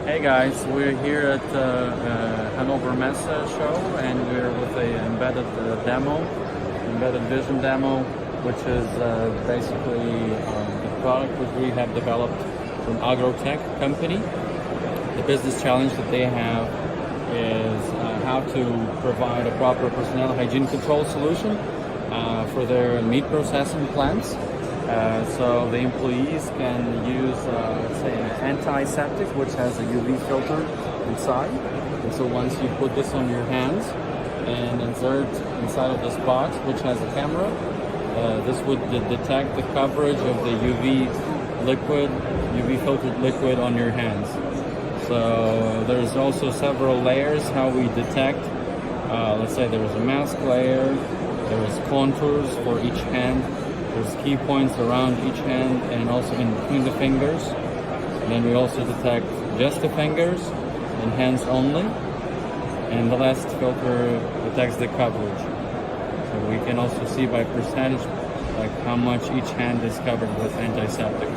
Hey guys, we're here at Hannover Messe show, and we're with a embedded vision demo, which is basically the product which we have developed from agro tech company. The business challenge that they have is how to provide a proper personnel hygiene control solution for their meat processing plants. So the employees can use, say, an antiseptic, which has a UV filter inside. And so once you put this on your hands and insert inside of this box, which has a camera, this would detect the coverage of the UV filtered liquid on your hands. So there's also several layers how we detect. Let's say there's a mask layer, there's contours for each hand. There's key points around each hand and also in between the fingers. And then we also detect just the fingers and hands only. And the last filter detects the coverage. So we can also see by percentage like how much each hand is covered with antiseptic.